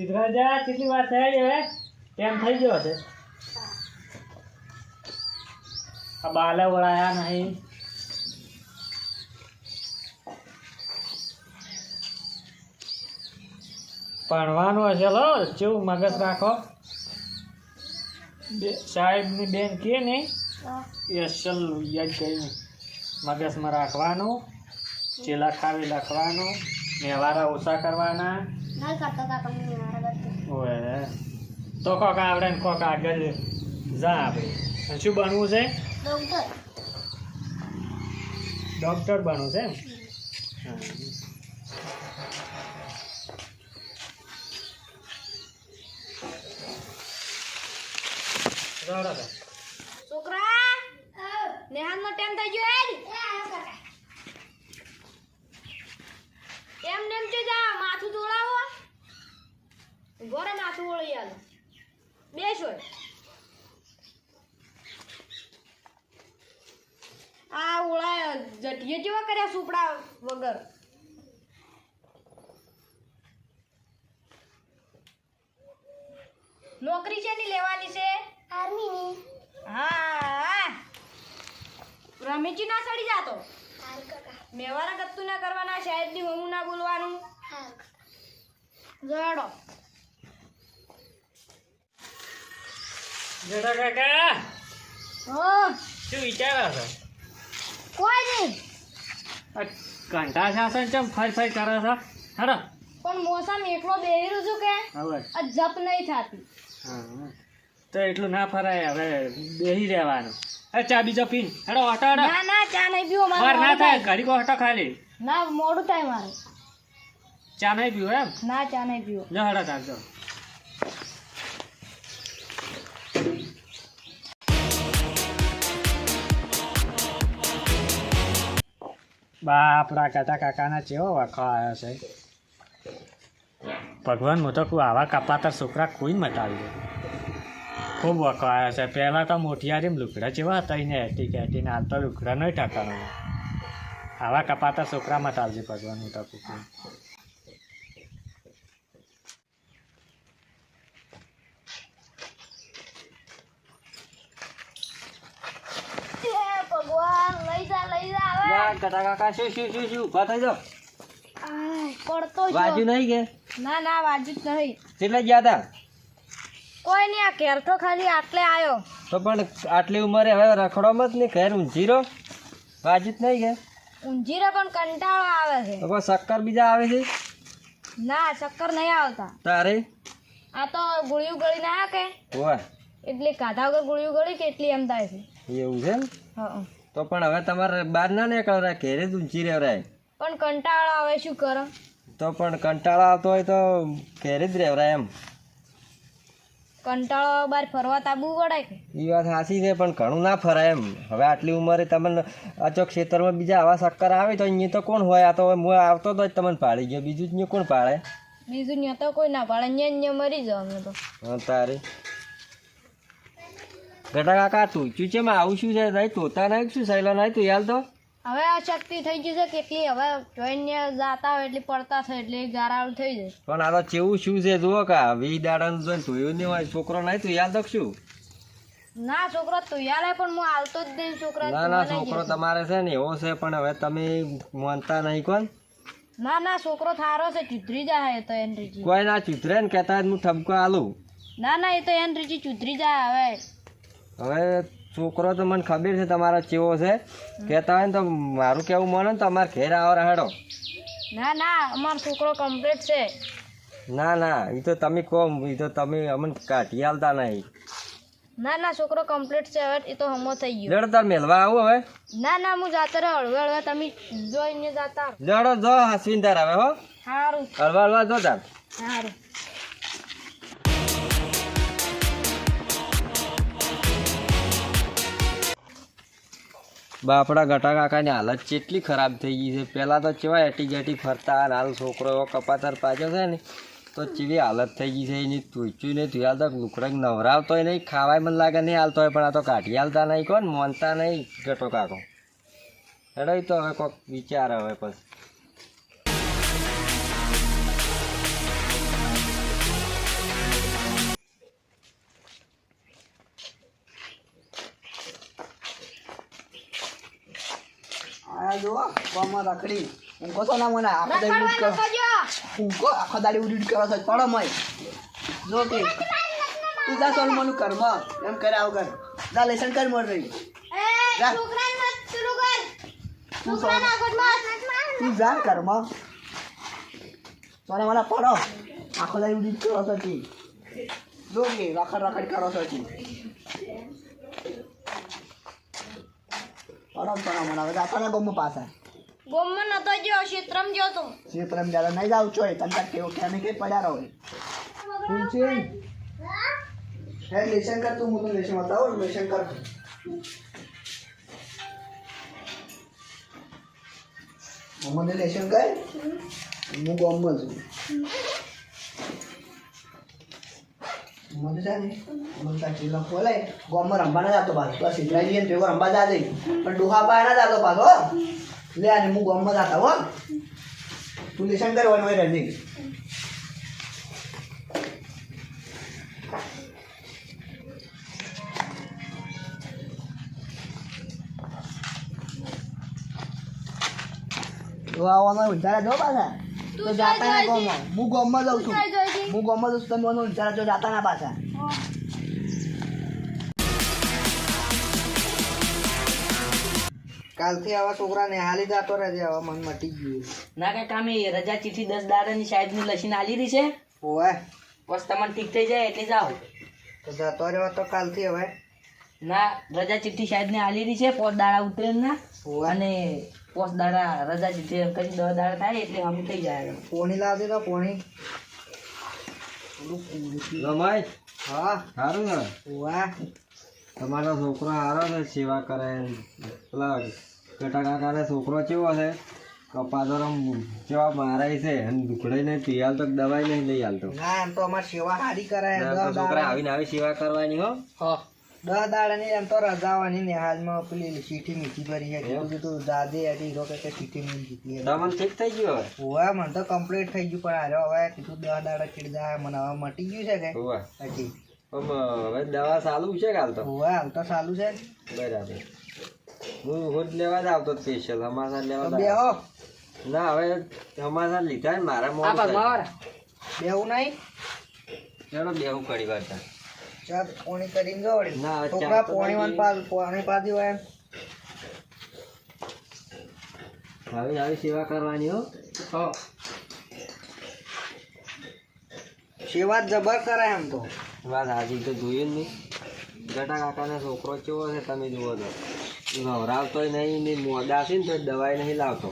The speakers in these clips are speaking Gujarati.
સિદ્ધરાજા કેટલી વાર થઈ હવે કેમ થઈ ગયો હશે આ બાલા વળાયા નહીં ભણવાનું હશે લો કેવું મગજ રાખો સાહેબની બેન કે ને એ અસલ યાદ કરીને મગજમાં રાખવાનું ચેલા ખાવી લખવાનું મેવારા ઓછા કરવાના ઓય તો કોક આવડે ને કોક આગળ જા આપણે અને શું બનવું છે ડૉક્ટર બનવું છે છોકરા નેહાનનો ટાઈમ થઈ ગયો એમ નેમ છે જા માથું ધોળાવો ગોરે માથું ઓળી આલો બેસો આ ઓળા જટીએ જેવા કર્યા સુપડા વગર નોકરી છે ની લેવાની છે આર્મીની હા રમેજી ના સડી જાતો મેવારા ગત્તુ ના કરવાના શાયદ ની હું ના બોલવાનું જડો જડા કાકા હો શું વિચારો છો કોઈ નહીં કંટા શાસન ચમ ફરી ફરી કરો છો હેડો પણ મોસમ એકલો બેહી રહ્યો છું કે હવે આ જપ નહીં થાતી હા તો એટલું ના ફરાય હવે બેહી રહેવાનું અરે ચા બીજો પીન હેડો ઓટો હેડો ના ના ચા નહીં પીવો વાર ના થાય ઘડી ઓટો ખાલી ના મોડું થાય મારે ચા નહીં પીવો એમ ના ચા નહીં પીવો જો હેડો ચાલજો બાપડા કાકા કાકાના ચેવો વખો આવ્યો છે ભગવાન હું તો કોઈ આવા કપાતર છોકરા કોઈ મટાવી દે ખૂબ વખો આવ્યો છે પહેલાં તો મોટિયારીમ લુકડા જેવા હતા એને હેટી કેટીને હાલ તો લુકડા નહીં ટાંકવાનું આવા કપાતર છોકરા મટાવજે ભગવાન હું તો કોઈ ભગવાન લઈ જા હવે કાકા કાકા શું શું શું શું ઉભા થઈ જાઓ પડતો વાજુ નહીં કે ના ના વાજુ જ નહીં કેટલા ગયા હતા કોઈ નહીં આ ઘેર તો ખાલી આટલે આવ્યો તો પણ આટલી ઉંમરે હવે રખડોમાં જ નહીં ઘેર ઊંઝીરો વાજુ જ નહીં કે ઊંઝીરો પણ કંટાળો આવે છે તો શક્કર બીજા આવે છે ના ચક્કર નહીં આવતા તારે આ તો ગોળીઓ ગળી ના કે વાહ એટલે કાઢા વગર ગોળીઓ ગળી કે એટલી એમ થાય છે એવું છે ને હા તો પણ હવે તમારે બહાર ના નીકળે ઘેરે જ ઊંચી રહેવરાય પણ કંટાળો આવે શું કરો તો પણ કંટાળો આવતો હોય તો ઘેરે જ રહેવરાય એમ કંટાળો બહાર ફરવા તાબુ પડે કે એ વાત સાચી છે પણ ઘણું ના ફરાય એમ હવે આટલી ઉંમરે તમને આચો ખેતરમાં બીજા આવા ચક્કર આવે તો અહીંયા તો કોણ હોય આ તો હું આવતો તો જ તમને પાડી ગયો બીજું જ અહીંયા કોણ પાડે બીજું ત્યાં તો કોઈ ના પાડે અહીંયા મરી જાવ અમે તો હા તારે ગટા કાકા તું ચૂચેમાં આવું શું છે નહીં તોતા નહીં શું સહેલા નહીં તું યાર તો હવે આ શક્તિ થઈ ગઈ છે કેટલી હવે જોઈને જાતા હોય એટલે પડતા થાય એટલે ગારાળ થઈ જાય પણ આ તો ચેવું શું છે જુઓ કા 20 દાડાનું જોઈને ધોયું નહીં હોય છોકરો નહીં તું યાદ શું ના છોકરો તો યાર પણ હું આવતો જ નહીં છોકરા ના ના છોકરો તમારે છે ને એવો છે પણ હવે તમે માનતા નહીં કોણ ના ના છોકરો થારો છે ચુધરી જાય તો એન રીજી કોઈ ના ચૂતરે ને કહેતા હું ઠપકો આલું ના ના એ તો એન રીજી ચુધરી જાય હવે છોકરો તો મને ખબર છે તમારો ચેવો છે કહેતા હોય ને તો મારું કેવું માનો ને તો અમારે ઘેર આવો હેડો ના ના અમારો છોકરો કમ્પ્લીટ છે ના ના એ તો તમે કહો એ તો તમે અમને કાઢી આલતા નહીં ના ના છોકરો કમ્પ્લીટ છે હવે એ તો હમો થઈ ગયો લડો તાર મેલવા આવું હવે ના ના હું જાતો રહ્યો હળવે હળવે તમે જોઈને જાતા લડો જો હાસવીન તાર હવે હો સારું હળવા હળવા જો તાર સારું બાપડા ગટા કાકાની હાલત કેટલી ખરાબ થઈ ગઈ છે પહેલાં તો કેવા એટી જેટી ફરતા અને હાલ છોકરો એવો કપાતર પાછો છે ને તો ચીવી હાલત થઈ ગઈ છે એની તુચ્યું નહીં તું હાલ તો લુકડા નવરાવતો હોય નહીં ખાવાય મને લાગે નહીં હાલતો હોય પણ આ તો કાઢી હાલતા નહીં કોણ મોનતા નહીં ગટો કાકો હેડો તો હવે કોઈક વિચાર હવે પછી આ જો કોમાં રખડી ઊંઘો તો ના મને આખો દાડી ઉડીટ કરો ઊંઘો આખો દાડી ઉડીટ કરો છો પડો મય જો કે તું જા સોલ મનું કર્મ એમ કરે આવ કર જા લેસન કર મોર રહી જા તું જા કર્મ સોને મને પડો આખો દાડી ઉડીટ કરો છો તી જો કે રખડ કરો છો તી પડો મને હવે જાતા ના ગમ પાછા ગોમમાં નતો ગયો ક્ષેત્રમ ગયો તો ક્ષેત્રમ જ્યાદા નહીં જાવ છો તને કેવો કેને કે પડ્યા રહો ફૂલચેન હે લેશન કર તું હું લેશન બતાવો લેશન કર મને લેશન કર હું ગોમમાં છું મને જાને મને તા ચીલા ખોલે ગોમમાં રમવાના જાતો પાછો બસ ઇઝરાયલીયન ભેગો રમવા જા જઈ પણ ડોહા પાના જાતો પાછો લે અને હું ગોમમાં જાતા હો તું લેશન કરવાનું હોય રજી તો આવવાનો વિચાર જો પાછા તો જાતા ના ગોમમાં હું ગોમમાં જાઉં છું હું ગોમમાં જાઉં છું તમે મને વિચાર જો જાતા ના પાછા કાલથી આવા છોકરાને હાલી જતો રહેજે હવે મન મટી ગયું ના કઈ કામે રજા ચીઠી 10 દાડાની સાહેબની લસીને આલી રહી છે ઓય બસ તમને ઠીક થઈ જાય એટલે જાઓ તો જતો રહેવા તો કાલથી હવે ના રજા ચીઠી સાહેબને આલી રહી છે 5 દાડા ઉતરે ના ઓય અને 5 દાડા રજા ચીઠી કરી 10 દાડા થાય એટલે હમ થઈ જાય પોણી લાવજે તો પોણી રમાય હા સારું ને વાહ તમારો છોકરો સારો છે સેવા કરે પેલા ગટા કાકાને છોકરો કેવો છે કપાદરમ કેવા મારાય છે અને દુખડે નહીં પી હાલ તો દવાઈ નહીં લઈ હાલતો ના એમ તો અમારે સેવા સારી કરાય છોકરા આવીને આવી સેવા કરવાની હો 10 દાડાની એમ તો રજાવાની ને હાલમાં પેલી ચીઠી મીઠી ભરી છે કીધું તું દાદે હતી તો કે ચીઠી મીઠી જીતી તમને ઠીક થઈ ગયો હોવા મને તો કમ્પ્લીટ થઈ ગયું પણ હારે હવે કીધું 10 દાડા ચીડ જાય મને હવે મટી ગયું છે કે હોવા હજી હવે દવા ચાલુ છે કાલ તો હોવા હાલ તો ચાલુ છે બરાબર હું હોજ લેવા જ આવતો સ્પેશિયલ અમાસા લેવા તો બેહો ના હવે અમાસા લીધા ને મારા આ મોડ ભગવાન બેહું નહીં ચલો બેહું કરી વાર ચા પોણી કરીને જોડી ના, ચા છોકરા તો પોણી નહીં. પોણી પાડી હોય એમ આવી આવી સેવા કરવાની હો સેવા જબર કરે એમ તો વાત હાજી તો જોયું જ નહીં ગટા કાકાનો છોકરો કેવો છે તમે જુઓ તો નવરાવતોય નહીં ને મોડા છે ને તો દવાઈ નહીં લાવતો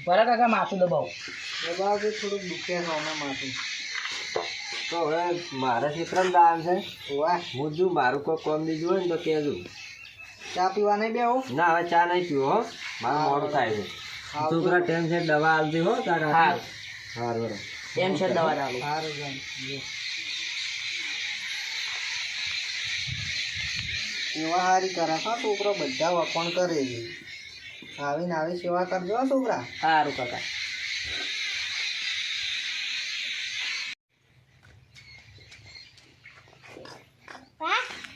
બરા કાકા માથું દબાવો દબાવ બી થોડુંક દુખે છે હમણાં માથું તો હવે મારે ક્ષેત્રમાં દાન છે વાહ હું જો મારું કોઈ કોમ બીજું હોય ને તો કહેજો ચા પીવા નહીં બેહું ના હવે ચા નહીં પીવો હો મારું મોડું થાય છે છોકરા ટાઈમ છે દવા આલતી હો તારા હા હાર બરાબર એમ છે દવા ચાલુ સારું જાણ સેવા સારી કરે હા છોકરો બધા વખણ કરે છે આવીને આવી સેવા કરજો હો છોકરા સારું કાકા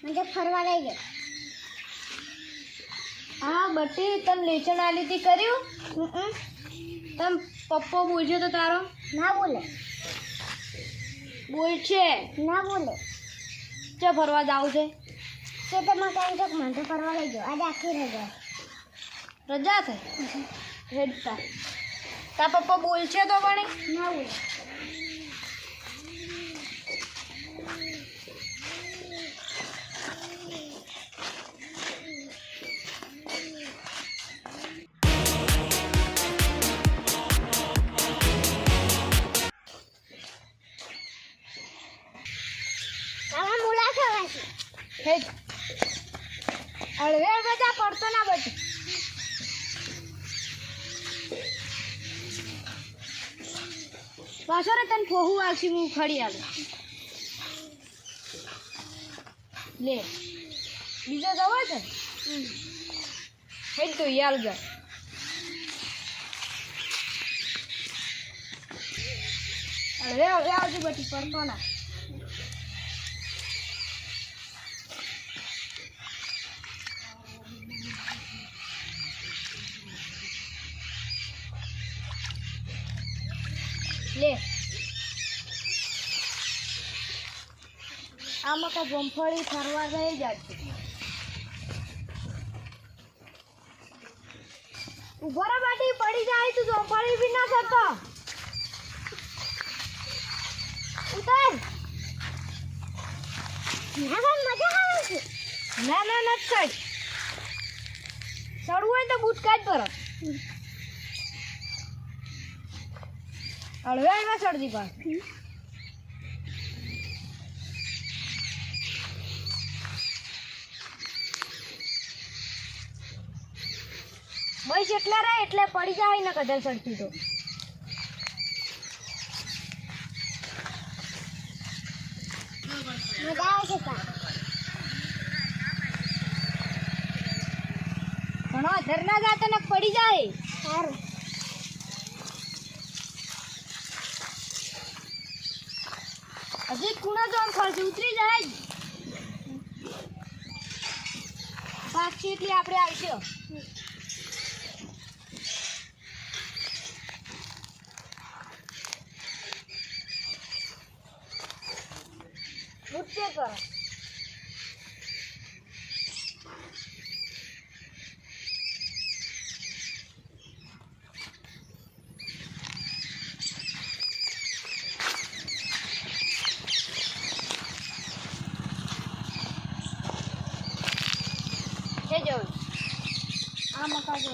મને ફરવા લઈ ગયો હા બટી તને લેચન આલી હતી કર્યું તમ પપ્પો બોલજો તો તારો ના બોલે બોલ છે ના બોલે ચો ફરવા જાવ છે કે તમે કઈ તો મને ફરવા લઈ ગયો આજે આખી રજા છે હેડતા તા પપ્પા બોલ છે તો પણ ના બોલે હળવે બધા પડતો ના બધી પાછો રે તને ફોહું આવશે હું ખડી આવે લે બીજો જવા છે હેડ તો યાર જા હળવે હળવે આવજો બધી પડતો ના લે આમાં તો ગોમફળી ફરવા ગઈ જાય છે ઉભા રહો બાટી પડી જાય તો ગોમફળી બી ના થતો ઉતાર ના મજા આવે છે ના ના ના ચડ ચડવું હોય તો બૂટ કાઢ પર હળવેમાં ચડતી પણ બસ એટલા રહે એટલે પડી જાય ને કદર ચડતી તો મજા આવે છે ઘણો ધરના જાતો ને પડી જાય સારું હજી કુણા તો આમ ફરતી ઉતરી જાય પાછી એટલી આપણે આવશે ઉઠે કરો આ મકા જો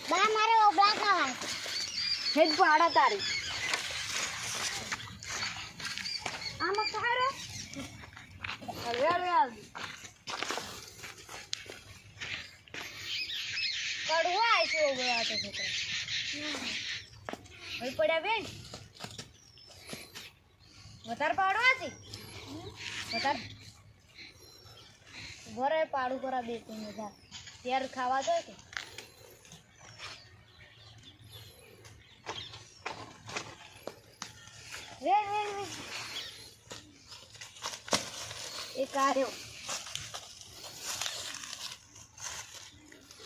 બા મારે ઓબળા ખાવા હેડ પાડા તારી આ મકા રે હવે કડવા આય છે ઓબળા તો છોકરા હવે પડ્યા બેન વધારે પાડવા છે વધારે ઘરે પાડું કરા બે તું બધા ત્યારે ખાવા દો કે એક આર્યો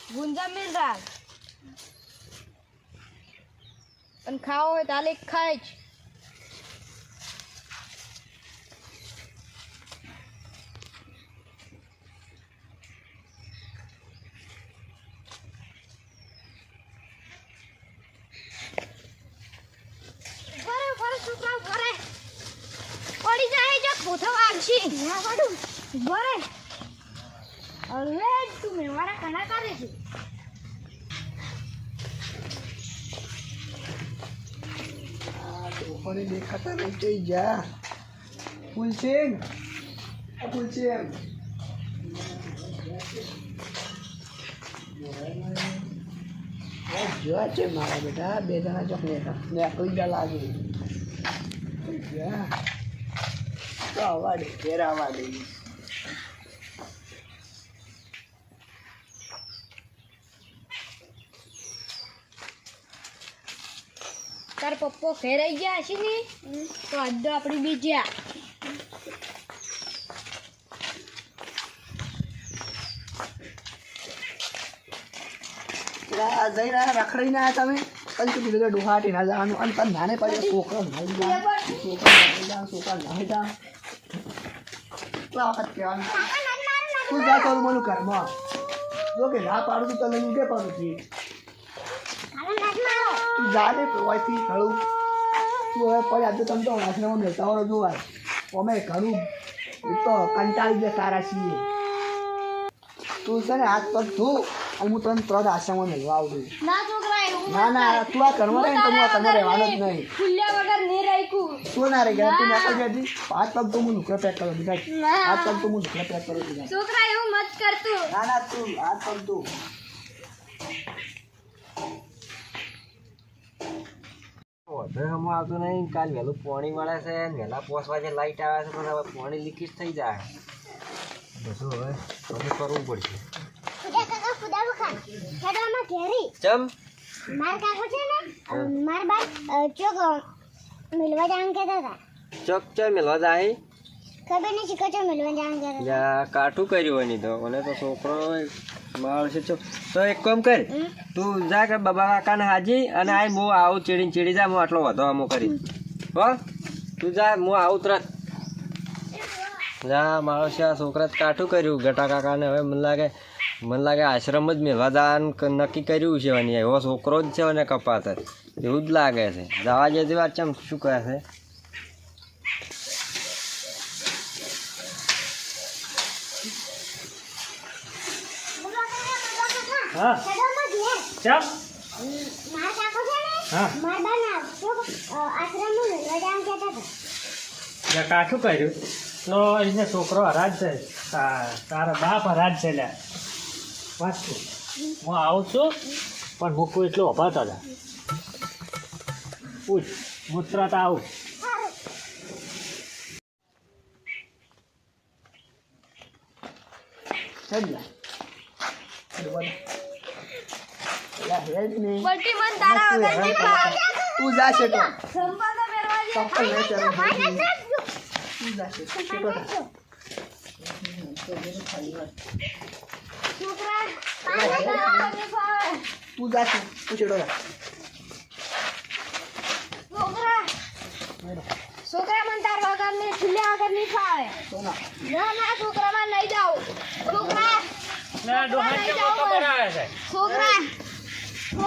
ગુંજા મિલ રાલ અને ખાવો હોય તાલે ખાય જ પડી જાય જો પોથો વાગશી ના પડું બરે હવે તું મેવાડા કના કરે છે તોફાની દેખાતા નહીં જઈ જા ફૂલસિંગ ફૂલસિંગ જો છે મારા બેટા બે જણા ચોકલેટ ને કોઈ લાગે તો આવવા દે ઘેર આવવા દે તાર પપ્પો ફેરાઈ ગયા છે ને તો અડધો આપણી બીજ્યા જઈ રહ્યા રખડી ના તમે પછી તું કીધું કે ડોહાટી ના જવાનું અને તને નાને પડે છોકરો નાઈ જા છોકરા નાઈ જા કેટલા વખત કહેવાનું તું જા તો મને ઘરમાં જો કે ના પાડું તું તને ઉડે પાડું છું તું જા દે કોઈથી ખડું તું હવે પડે આજે તમે તો આશ્રમમાં બેસતા વાળો જોવાય અમે ઘણું એ તો કંટાળી ગયા સારા છીએ તું છે ને હાથ પગ ધો અને હું તને તરત આશ્રમમાં મળવા આવું ના છોકરા એવું ના ના તું આ ઘરમાં રહે તો હું આ ઘરમાં રહેવાનો જ નહીં ખુલ્યા વગર નહીં રાખ્યું શું ના રહી ગયા તું નાખો જતી હાથ પગ તો હું લુકડા પેક કરો દીધા હાથ પગ તો હું લુકડા પેક કરો દીધા છોકરા એવું મત કરતું ના ના તું હાથ પગ તું વધારે હમણાં આવતું નહીં કાલ વહેલું પાણી મળે છે વહેલા પહોંચવા જે લાઇટ આવે છે પણ હવે પાણી લીકેજ થઈ જાય બધું હવે બધું કરવું પડશે ચમ માર કાકો છે ને માર બા ચોક મિલવા જવાનું કહેતા હતા ચોક ચો મેળવા જાય ખબર નહીં શીખો છો મેલવા જવાનું કરે યા કાઠું કર્યું હોય નહીં તો મને તો છોકરો માવશે તો એક કામ કર તું જા કે બાબા કાકાને હાજી અને આ હું આવું ચીડી જા હું આટલો વધો અમો કરી હો તું જા હું આવું તરત જા માવશે આ છોકરા કાઠું કર્યું ગટા કાકાને હવે મને લાગે આશ્રમ જ મેળવા જવાનું નક્કી કર્યું છે અને એવો છોકરો જ છે અને કપાત એવું જ લાગે છે જવા જેવી વાત ચમ શું કહે છે હા ચમ મારા કાકો છે ને હા મારા બાના આશ્રમમાં મેલવા જવાનું કહેતા હતા યા કાઠું કર્યું તો એને છોકરો હરાજ છે તારા બાપ હરાજ છે લ્યા વાત છું હું આવું છું પણ હું કોઈ એટલો ઉભા હતા પૂછ મૂત્રત આવું ચાલ લા હેડ ને બટી મન તારા વગર નહીં પાડે તું જા શેટો સંપા તો મેરવા જે ચપ્પલ નહીં ચાલે તું જા શેટો છોકરા પાણી પીવા નહીં પાડે તું જા તું શેટો જા છોકરા મન તાર વગર ને ખુલ્યા વગર નહીં ફાવે સોના ના છોકરામાં નહીં જાવ છોકરા ના ડોહાન કેમ ખબર આવે છે છોકરા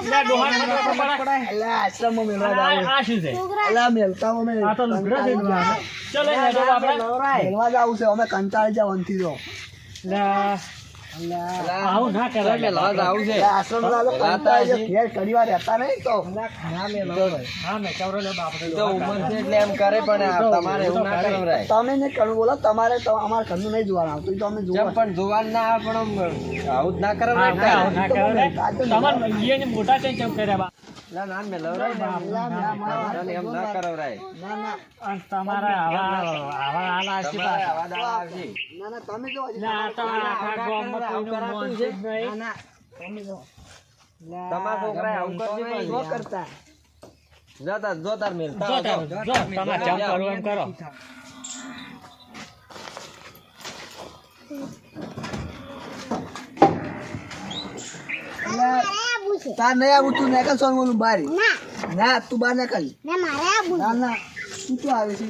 ના ડોહાન મને ખબર પડે અલા આશ્રમમાં મેલવા જાવ આ શું છે અલા મેલતાઓ મે આ તો લુગડા છે ચલો એ તો આપણે મેલવા જાવ છે અમે કંટાળી જાવ અંતી દો લા આવું ના કરાય મેળવા જવું છે આશ્રમ વાળો કંટાળી જાય ઘેર ઘડીવાર રહેતા નહીં તો હા મેં કવરો લે બાપ તો ઉંમર છે એટલે એમ કરે પણ આ તમારે એવું ના કરાય તમે ને કરવું બોલો તમારે તો અમારા ઘરનું નહીં જોવાનું આવતું તો અમે જેમ જોવા પણ જોવાનું ના આવે પણ આવું જ ના આવું કરાય ના કરાય તમાર ઈયે મોટા છે કેમ કર્યા બા ના મેળવરાય ને એમ ના કરાવરાય ના ના અને તમારા આવા હાલ આશી તમારે આવા દાડા આવશે ના ના તમે જો ના તો આખા ગામમાં કોઈનું મોન છે જ નહીં ના તમે જો તમારા છોકરાએ આવું કરશે તમે પણ જો કરતા જો તાર મેલતા જો આવજો. તમારે જેમ કરવું એમ કરો મારે આબુ છે તાર નહીં આવું તું નીકળ સોન બોલું બહાર ના ના તું બહાર નીકળ ના મારે આબુ ના ના તું તો આવે છે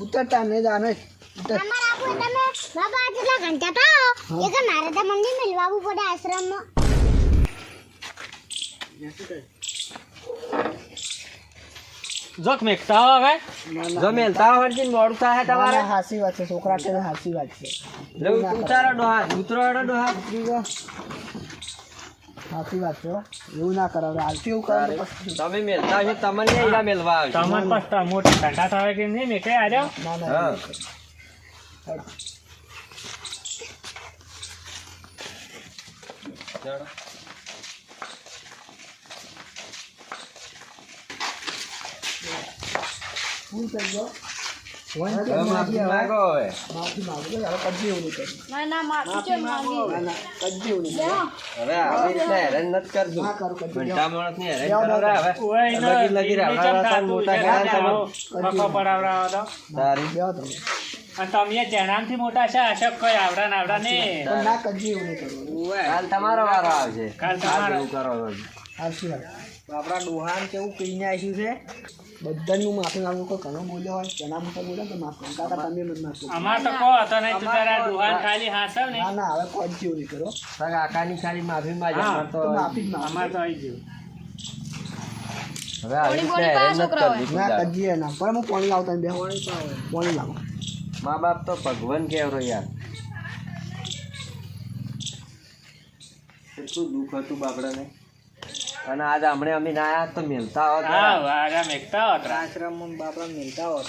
ઉતરતા નહીં જાને ઉતર અમારે આબુ તમે બાબા કેટલા ઘંટા થાઓ એ કે મારે તો મંદિર મેલવાવું પડે આશ્રમમાં જોક મેકતા હો હવે ના જો મેલતા હોય ને મોડું થાય તમારે ના હાસી વાત છે છોકરા કે હાસી વાત છે લે ઉતારો ડોહા ઉતરો એડો ડોહા હાસી વાત છે હો. એવું ના કરાવે હાલથી એવું કરે તો પછી તમે મેલતા હોય તમને અહીંયા મેલવા આવશે તમારે પાછા મોટા ઠંડા થાય કે નહીં મેં કઈ આવ્યો ના ના હા ચાલો. ફૂલ કરી દો હવે માફી માંગો હવે માફી માંગો હવે કદી એવું નહીં કરું ના માફી છે માંગી ના ના કદી એવું નહીં કરું. હવે આવી રીતના હેરાન નથી કરજો ના કરું કદી ઘંટા માણસને હેરાન કરો રે હવે ઓય નો લગી રાવણા હતા ને મોટા કર્યા તમે મકો પડાવડા હતો તારી બેહો તમે અને તમે જણામથી મોટા છે અશોક કોઈ આવડા ને આવડા નહીં પણ ના કદી એવું નહીં કરવું કાલ તમારો વારો આવશે કાલ તમારો. એવું કરો છો. હાસી વાત આપણા ડોહાન કેવું કહીને આવ્યું છે બધાની હું માફી માંગુ કોઈ ઘણો બોલ્યો હોય તેના મોટા બોલ્યો તો માફ કરો કાકા તમે મને માફ કરો અમાર તો કહો હતો નહીં તું તારા ડોહાન ખાલી હાસવ ને ના ના હવે કોઈ જેવું નહીં કરો તારા કાકાની ખાલી માફી માંગે હા, અમારે તો તો માફી જ માંગો અમાર તો આવી ગયું હવે આવી રીતના હેરાન નથી કરવી ના કોઈ કદી ના પણ હું પાણી લાવતા બે પાણી લાવો મા બાપ તો ભગવાન કેવરો યાર કેટલું દુઃખ હતું બાપડાને અને આજ હમણે અમે ના આયા તો મેલતા હોત હા વારા મેકતા હતા આશ્રમમાં બાપડા મિલતા હોત